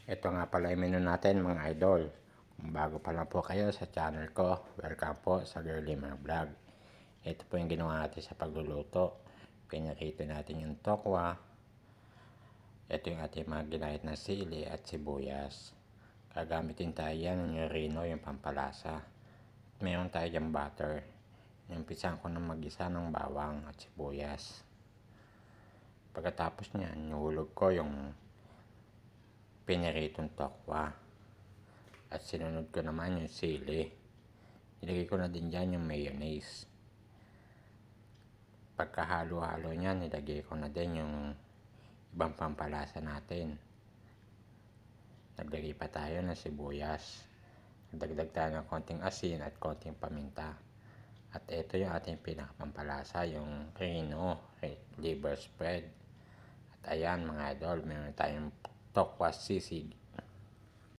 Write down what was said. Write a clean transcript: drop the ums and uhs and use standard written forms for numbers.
Ito nga pala yung menu natin mga idol. Kung bago pa lang po kayo sa channel ko, welcome po sa Girly Mar Vlog. Ito po yung ginawa natin sa pagluluto. Pinakita natin yung tokwa. Ito yung ating mga ginahit na sili at sibuyas. Gagamitin tayo yan yung rino, yung pampalasa. Mayroon tayo yung butter. Umpisahan ko na mag-isa ng bawang at sibuyas. Pagkatapos niyan, nuhulog ko yung piniritong tokwa. At sinunod ko naman yung sili. Nilagay ko na din dyan yung mayonnaise. Pagkahalo-halo niyan, nilagay ko na din yung ibang pampalasa natin. Naglagay pa tayo ng sibuyas. Nagdagdag tayo ng konting asin at konting paminta. At ito yung ating pinakapampalasa, yung rino, liver spread. At ayan mga idol, meron tayong tokwa sisig